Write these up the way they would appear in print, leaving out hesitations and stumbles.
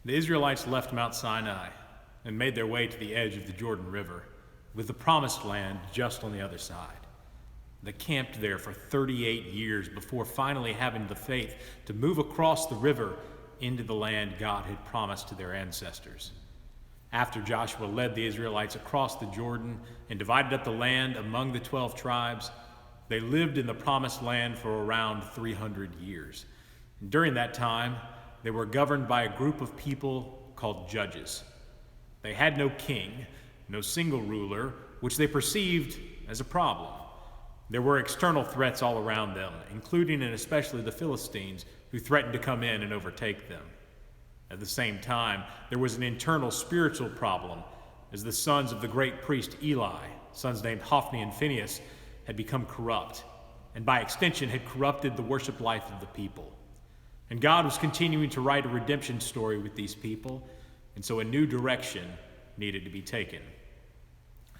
The Israelites left Mount Sinai and made their way to the edge of the Jordan River, with the Promised Land just on the other side. They camped there for 38 years before finally having the faith to move across the river into the land God had promised to their ancestors. After Joshua led the Israelites across the Jordan and divided up the land among the 12 tribes, they lived in the Promised Land for around 300 years. And during that time, they were governed by a group of people called judges. They had no king, no single ruler, which they perceived as a problem. There were external threats all around them, including and especially the Philistines, who threatened to come in and overtake them. At the same time, there was an internal spiritual problem, as the sons of the great priest Eli, sons named Hophni and Phinehas, had become corrupt, and by extension had corrupted the worship life of the people. And God was continuing to write a redemption story with these people, and so a new direction needed to be taken.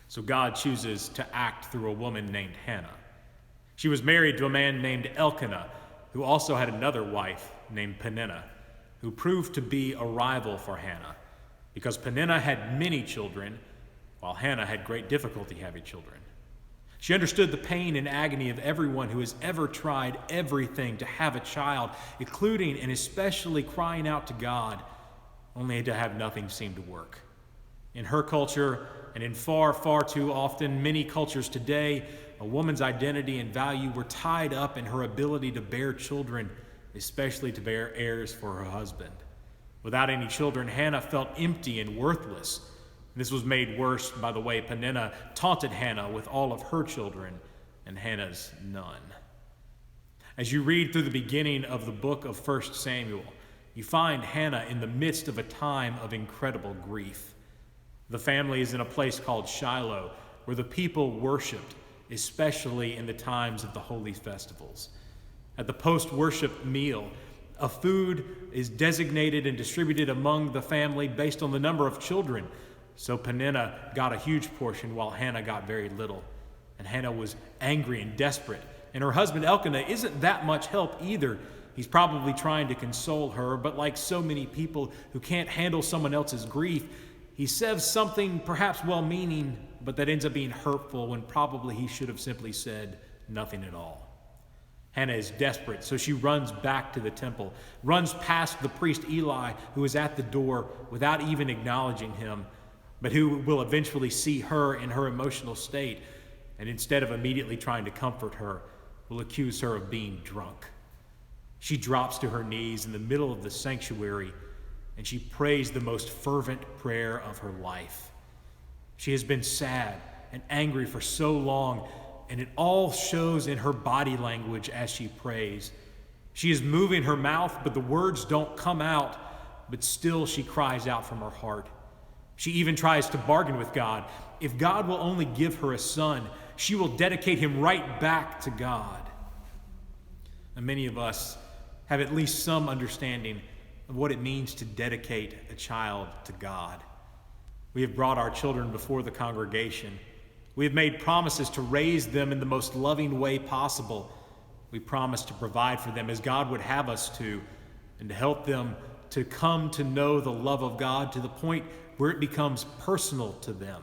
So God chooses to act through a woman named Hannah. She was married to a man named Elkanah, who also had another wife named Peninnah, who proved to be a rival for Hannah, because Peninnah had many children, while Hannah had great difficulty having children. She understood the pain and agony of everyone who has ever tried everything to have a child, including and especially crying out to God, only to have nothing seem to work. In her culture, and in far, far too often many cultures today, a woman's identity and value were tied up in her ability to bear children, especially to bear heirs for her husband. Without any children, Hannah felt empty and worthless. This was made worse by the way Peninnah taunted Hannah with all of her children, and Hannah's none. As you read through the beginning of the book of 1 Samuel, you find Hannah in the midst of a time of incredible grief. The family is in a place called Shiloh, where the people worshiped, especially in the times of the holy festivals. At the post-worship meal, a food is designated and distributed among the family based on the number of children. So Peninnah got a huge portion while Hannah got very little. And Hannah was angry and desperate. And her husband Elkanah isn't that much help either. He's probably trying to console her, but like so many people who can't handle someone else's grief, he says something perhaps well-meaning, but that ends up being hurtful when probably he should have simply said nothing at all. Hannah is desperate, so she runs back to the temple, runs past the priest Eli, who is at the door without even acknowledging him, but who will eventually see her in her emotional state, and instead of immediately trying to comfort her, will accuse her of being drunk. She drops to her knees in the middle of the sanctuary, and she prays the most fervent prayer of her life. She has been sad and angry for so long, and it all shows in her body language as she prays. She is moving her mouth, but the words don't come out, but still she cries out from her heart. She even tries to bargain with God. If God will only give her a son, she will dedicate him right back to God. And many of us have at least some understanding of what it means to dedicate a child to God. We have brought our children before the congregation. We have made promises to raise them in the most loving way possible. We promise to provide for them as God would have us to, and to help them to come to know the love of God to the point where it becomes personal to them,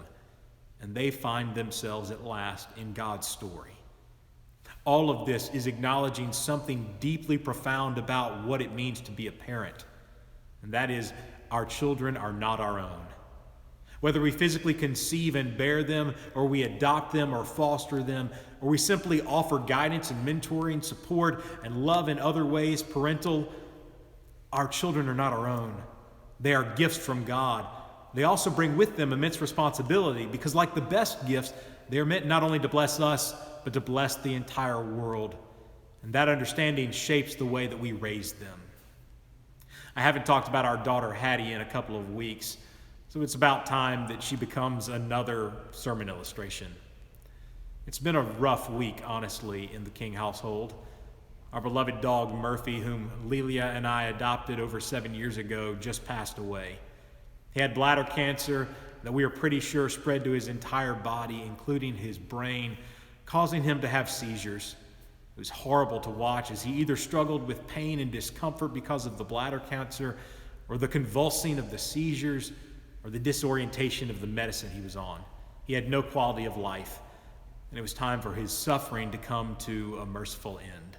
and they find themselves at last in God's story. All of this is acknowledging something deeply profound about what it means to be a parent, and that is, our children are not our own. Whether we physically conceive and bear them, or we adopt them or foster them, or we simply offer guidance and mentoring, support, and love in other ways, parental, our children are not our own. They are gifts from God. They also bring with them immense responsibility because, like the best gifts, they are meant not only to bless us, but to bless the entire world. And that understanding shapes the way that we raise them. I haven't talked about our daughter Hattie in a couple of weeks, so it's about time that she becomes another sermon illustration. It's been a rough week, honestly, in the King household. Our beloved dog Murphy, whom Lelia and I adopted over 7 years ago, just passed away. He had bladder cancer that we are pretty sure spread to his entire body, including his brain, causing him to have seizures. It was horrible to watch as he either struggled with pain and discomfort because of the bladder cancer, or the convulsing of the seizures, or the disorientation of the medicine he was on. He had no quality of life, and it was time for his suffering to come to a merciful end.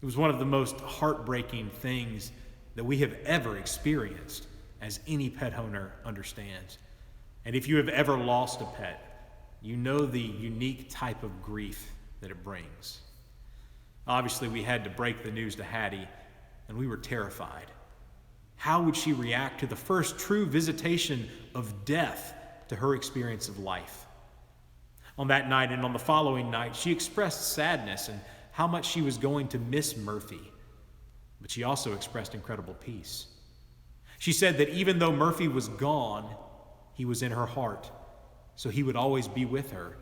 It was one of the most heartbreaking things that we have ever experienced, as any pet owner understands. And if you have ever lost a pet, you know the unique type of grief that it brings. Obviously, we had to break the news to Hattie, and we were terrified. How would she react to the first true visitation of death to her experience of life? On that night and on the following night, she expressed sadness and how much she was going to miss Murphy, but she also expressed incredible peace. She said that even though Murphy was gone, he was in her heart, so he would always be with her,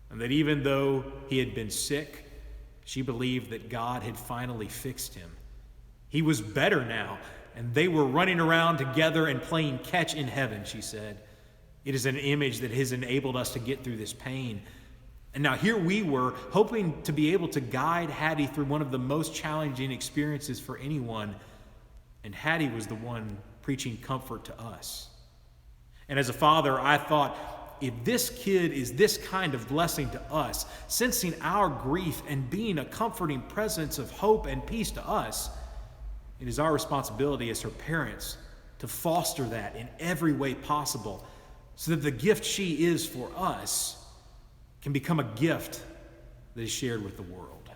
and that even though he had been sick, she believed that God had finally fixed him. He was better now, and they were running around together and playing catch in heaven, she said. It is an image that has enabled us to get through this pain. And now here we were, hoping to be able to guide Hattie through one of the most challenging experiences for anyone, and Hattie was the one preaching comfort to us. And as a father, I thought, if this kid is this kind of blessing to us, sensing our grief and being a comforting presence of hope and peace to us, it is our responsibility as her parents to foster that in every way possible, so that the gift she is for us can become a gift that is shared with the world.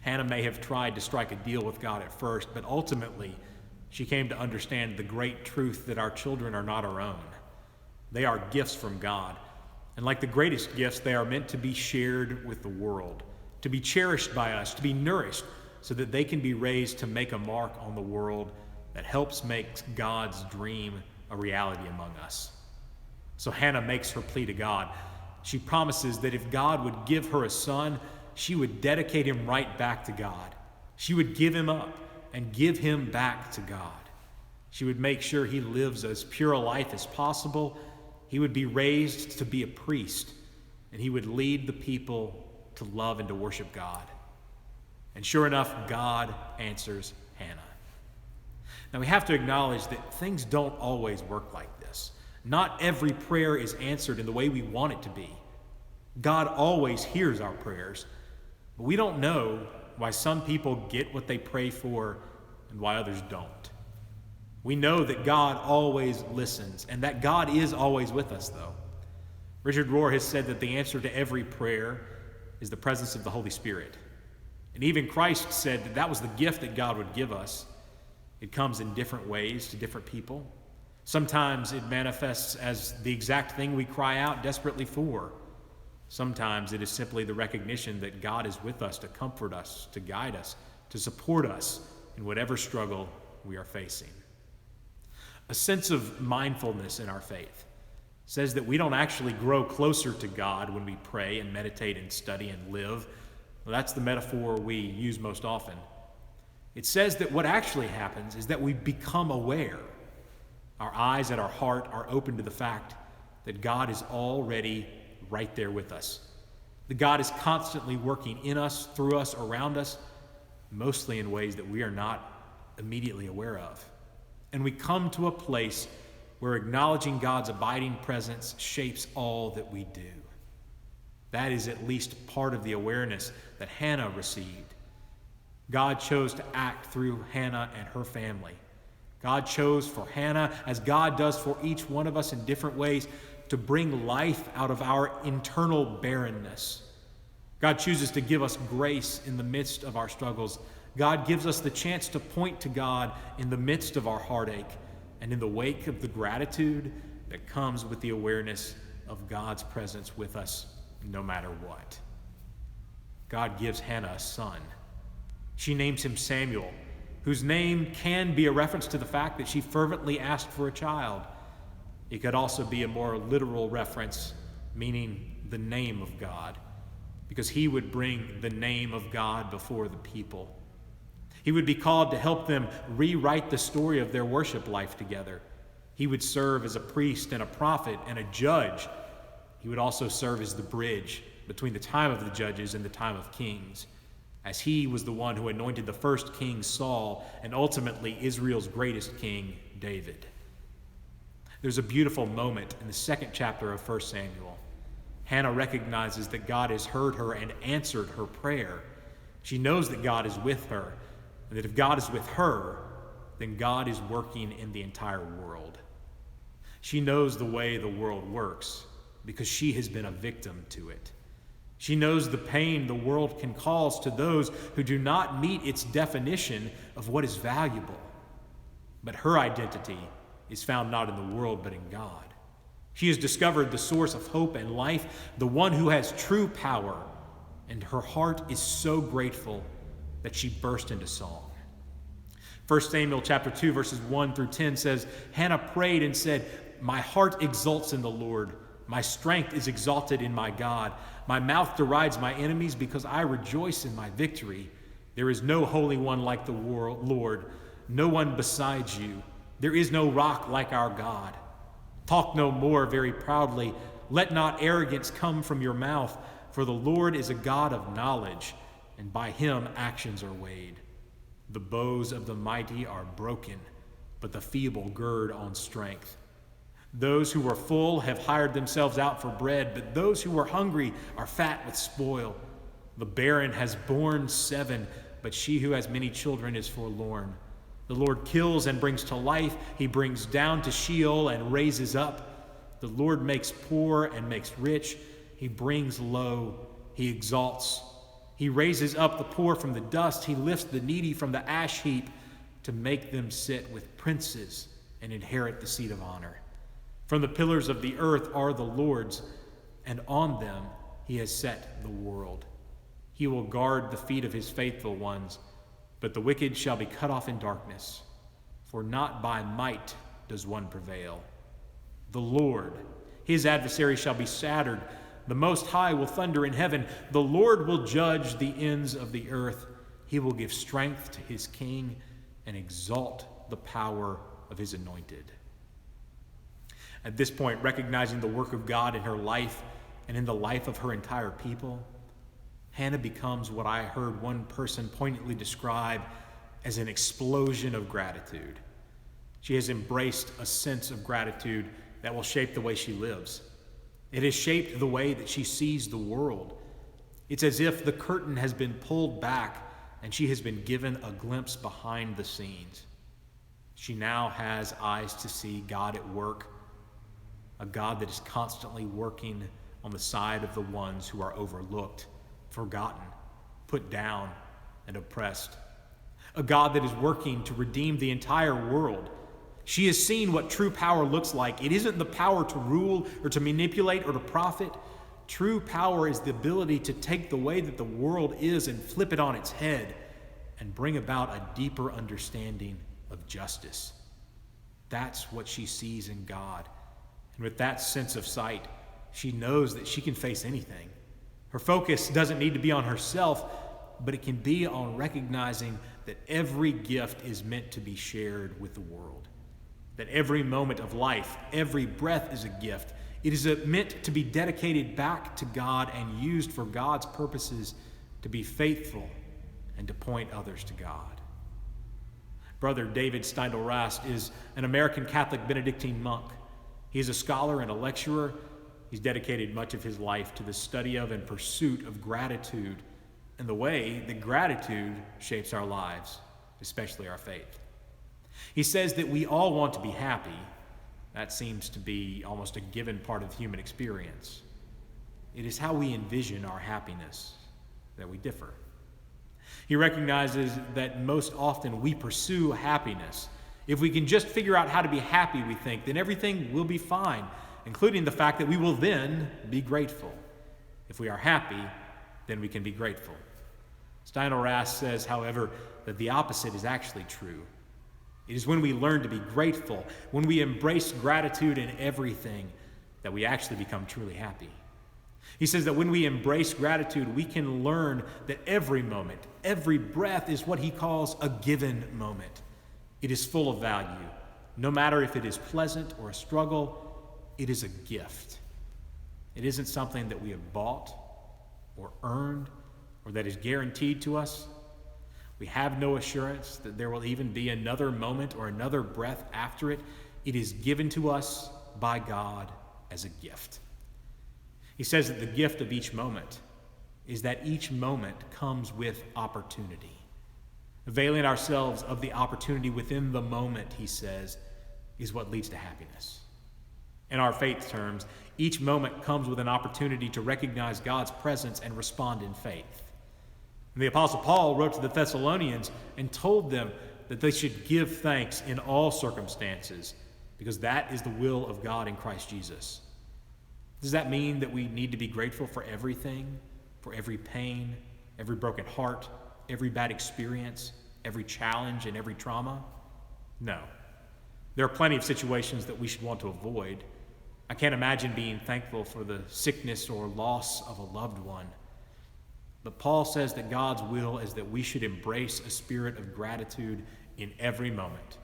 Hannah may have tried to strike a deal with God at first, but ultimately she came to understand the great truth that our children are not our own. They are gifts from God, and like the greatest gifts, they are meant to be shared with the world, to be cherished by us, to be nourished, so that they can be raised to make a mark on the world that helps make God's dream a reality among us. So Hannah makes her plea to God. She promises that if God would give her a son, she would dedicate him right back to God. She would give him up and give him back to God. She would make sure he lives as pure a life as possible. He would be raised to be a priest, and he would lead the people to love and to worship God. And sure enough, God answers Hannah. Now we have to acknowledge that things don't always work like this. Not every prayer is answered in the way we want it to be. God always hears our prayers, but we don't know why some people get what they pray for and why others don't. We know that God always listens, and that God is always with us, though. Richard Rohr has said that the answer to every prayer is the presence of the Holy Spirit. And even Christ said that that was the gift that God would give us. It comes in different ways to different people. Sometimes it manifests as the exact thing we cry out desperately for. Sometimes it is simply the recognition that God is with us to comfort us, to guide us, to support us in whatever struggle we are facing. A sense of mindfulness in our faith says that we don't actually grow closer to God when we pray and meditate and study and live. Well, that's the metaphor we use most often. It says that what actually happens is that we become aware. Our eyes and our heart are open to the fact that God is already right there with us. That God is constantly working in us, through us, around us, mostly in ways that we are not immediately aware of. And we come to a place where acknowledging God's abiding presence shapes all that we do. That is at least part of the awareness that Hannah received. God chose to act through Hannah and her family. God chose for Hannah, as God does for each one of us in different ways, to bring life out of our internal barrenness. God chooses to give us grace in the midst of our struggles. God gives us the chance to point to God in the midst of our heartache and in the wake of the gratitude that comes with the awareness of God's presence with us no matter what. God gives Hannah a son. She names him Samuel, whose name can be a reference to the fact that she fervently asked for a child. It could also be a more literal reference, meaning the name of God, because he would bring the name of God before the people. He would be called to help them rewrite the story of their worship life together. He would serve as a priest and a prophet and a judge. He would also serve as the bridge between the time of the judges and the time of kings, as he was the one who anointed the first king, Saul, and ultimately Israel's greatest king, David. There's a beautiful moment in the second chapter of 1 Samuel. Hannah recognizes that God has heard her and answered her prayer. She knows that God is with her, and that if God is with her, then God is working in the entire world. She knows the way the world works because she has been a victim to it. She knows the pain the world can cause to those who do not meet its definition of what is valuable. But her identity is found not in the world but in God. She has discovered the source of hope and life, the one who has true power, and her heart is so grateful that she burst into song. 1 Samuel chapter 2, verses 1 through 10 says, Hannah prayed and said, "My heart exults in the Lord. My strength is exalted in my God. My mouth derides my enemies because I rejoice in my victory. There is no holy one like the Lord, no one besides you. There is no rock like our God. Talk no more very proudly. Let not arrogance come from your mouth, for the Lord is a God of knowledge, and by him actions are weighed. The bows of the mighty are broken, but the feeble gird on strength. Those who are full have hired themselves out for bread, but those who are hungry are fat with spoil. The barren has borne 7, but she who has many children is forlorn. The Lord kills and brings to life. He brings down to Sheol and raises up. The Lord makes poor and makes rich. He brings low. He exalts. He raises up the poor from the dust. He lifts the needy from the ash heap to make them sit with princes and inherit the seat of honor. From the pillars of the earth are the Lord's, and on them he has set the world. He will guard the feet of his faithful ones, but the wicked shall be cut off in darkness, for not by might does one prevail. The Lord, his adversary, shall be shattered. The Most High will thunder in heaven. The Lord will judge the ends of the earth. He will give strength to his king and exalt the power of his anointed. At this point, recognizing the work of God in her life and in the life of her entire people, Hannah becomes what I heard one person poignantly describe as an explosion of gratitude. She has embraced a sense of gratitude that will shape the way she lives. It has shaped the way that she sees the world. It's as if the curtain has been pulled back and she has been given a glimpse behind the scenes. She now has eyes to see God at work, a God that is constantly working on the side of the ones who are overlooked, forgotten, put down, and oppressed. A God that is working to redeem the entire world. She has seen what true power looks like. It isn't the power to rule or to manipulate or to profit. True power is the ability to take the way that the world is and flip it on its head and bring about a deeper understanding of justice. That's what she sees in God. And with that sense of sight, she knows that she can face anything. Her focus doesn't need to be on herself, but it can be on recognizing that every gift is meant to be shared with the world. That every moment of life, every breath is a gift. It is meant to be dedicated back to God and used for God's purposes, to be faithful and to point others to God. Brother David Steindl-Rast is an American Catholic Benedictine monk. He is a scholar and a lecturer. He's dedicated much of his life to the study of and pursuit of gratitude and the way that gratitude shapes our lives, especially our faith. He says that we all want to be happy. That seems to be almost a given part of human experience. It is how we envision our happiness that we differ. He recognizes that most often we pursue happiness. If we can just figure out how to be happy, we think, then everything will be fine, including the fact that we will then be grateful. If we are happy, then we can be grateful. Steindl-Rast says, however, that the opposite is actually true. It is when we learn to be grateful, when we embrace gratitude in everything, that we actually become truly happy. He says that when we embrace gratitude, we can learn that every moment, every breath is what he calls a given moment. It is full of value. No matter if it is pleasant or a struggle, it is a gift. It isn't something that we have bought or earned or that is guaranteed to us. We have no assurance that there will even be another moment or another breath after it. It is given to us by God as a gift. He says that the gift of each moment is that each moment comes with opportunity. Availing ourselves of the opportunity within the moment, he says, is what leads to happiness. In our faith terms, each moment comes with an opportunity to recognize God's presence and respond in faith. And the Apostle Paul wrote to the Thessalonians and told them that they should give thanks in all circumstances, because that is the will of God in Christ Jesus. Does that mean that we need to be grateful for everything, for every pain, every broken heart, every bad experience, every challenge, and every trauma? No. There are plenty of situations that we should want to avoid. I can't imagine being thankful for the sickness or loss of a loved one. But Paul says that God's will is that we should embrace a spirit of gratitude in every moment.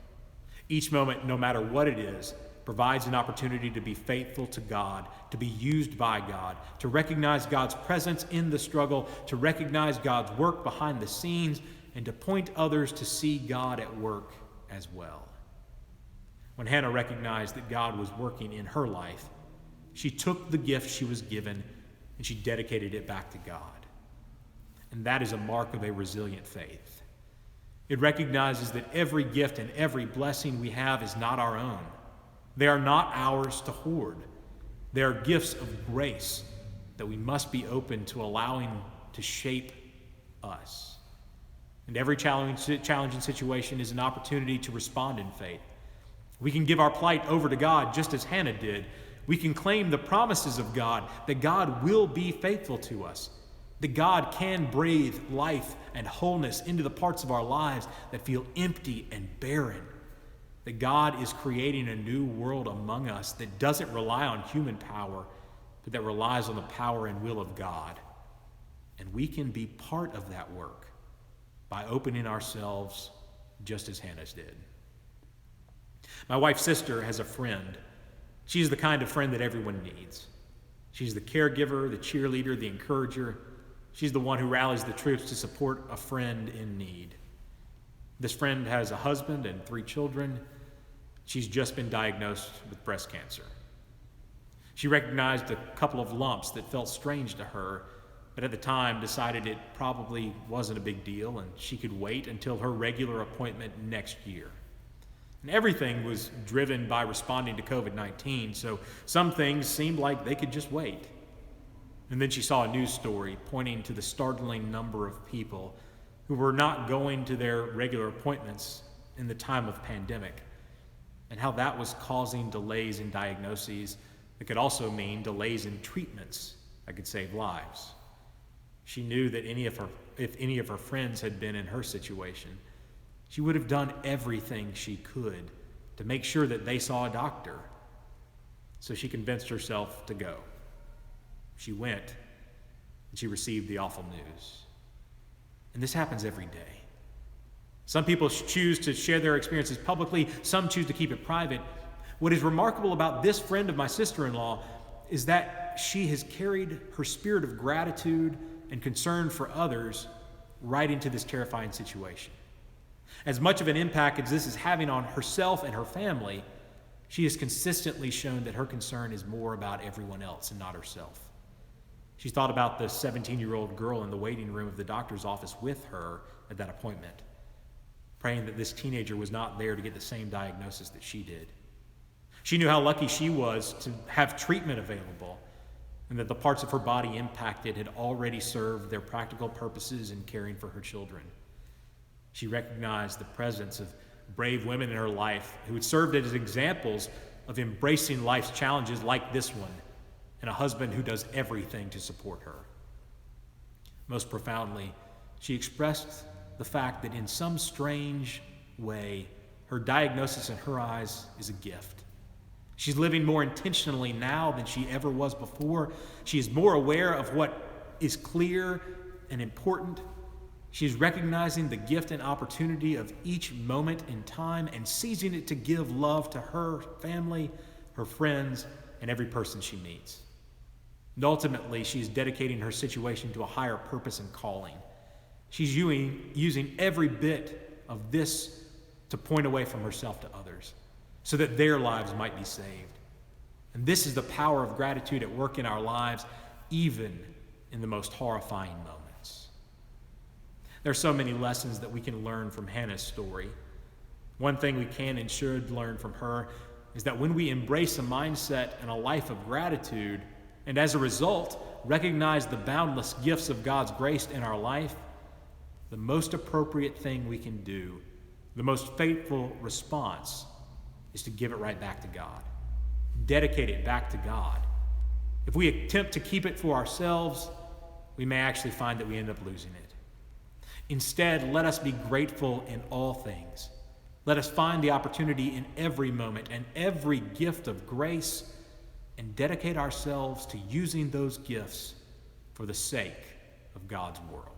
Each moment, no matter what it is, provides an opportunity to be faithful to God, to be used by God, to recognize God's presence in the struggle, to recognize God's work behind the scenes, and to point others to see God at work as well. When Hannah recognized that God was working in her life, she took the gift she was given and she dedicated it back to God. And that is a mark of a resilient faith. It recognizes that every gift and every blessing we have is not our own. They are not ours to hoard. They are gifts of grace that we must be open to allowing to shape us. And every challenging situation is an opportunity to respond in faith. We can give our plight over to God just as Hannah did. We can claim the promises of God, that God will be faithful to us, that God can breathe life and wholeness into the parts of our lives that feel empty and barren, that God is creating a new world among us that doesn't rely on human power, but that relies on the power and will of God. And we can be part of that work by opening ourselves just as Hannah's did. My wife's sister has a friend. She's the kind of friend that everyone needs. She's the caregiver, the cheerleader, the encourager. She's the one who rallies the troops to support a friend in need. This friend has a husband and 3 children. She's just been diagnosed with breast cancer. She recognized a couple of lumps that felt strange to her, but at the time decided it probably wasn't a big deal and she could wait until her regular appointment next year. And everything was driven by responding to COVID-19, so some things seemed like they could just wait. And then she saw a news story pointing to the startling number of people who were not going to their regular appointments in the time of pandemic, and how that was causing delays in diagnoses that could also mean delays in treatments that could save lives. She knew that if any of her friends had been in her situation, she would have done everything she could to make sure that they saw a doctor. So she convinced herself to go. She went, and she received the awful news. And this happens every day. Some people choose to share their experiences publicly, some choose to keep it private. What is remarkable about this friend of my sister-in-law is that she has carried her spirit of gratitude and concern for others right into this terrifying situation. As much of an impact as this is having on herself and her family, she has consistently shown that her concern is more about everyone else and not herself. She's thought about the 17-year-old girl in the waiting room of the doctor's office with her at that appointment, praying that this teenager was not there to get the same diagnosis that she did. She knew how lucky she was to have treatment available, and that the parts of her body impacted had already served their practical purposes in caring for her children. She recognized the presence of brave women in her life who had served as examples of embracing life's challenges like this one, and a husband who does everything to support her. Most profoundly, she expressed the fact that in some strange way, her diagnosis in her eyes is a gift. She's living more intentionally now than she ever was before. She is more aware of what is clear and important. She's recognizing the gift and opportunity of each moment in time and seizing it to give love to her family, her friends, and every person she meets. And ultimately, she is dedicating her situation to a higher purpose and calling. She's using every bit of this to point away from herself to others, so that their lives might be saved. And this is the power of gratitude at work in our lives, even in the most horrifying moments. There are so many lessons that we can learn from Hannah's story. One thing we can and should learn from her is that when we embrace a mindset and a life of gratitude, and as a result, recognize the boundless gifts of God's grace in our life, the most appropriate thing we can do, the most faithful response, is to give it right back to God. Dedicate it back to God. If we attempt to keep it for ourselves, we may actually find that we end up losing it. Instead, let us be grateful in all things. Let us find the opportunity in every moment and every gift of grace and dedicate ourselves to using those gifts for the sake of God's world.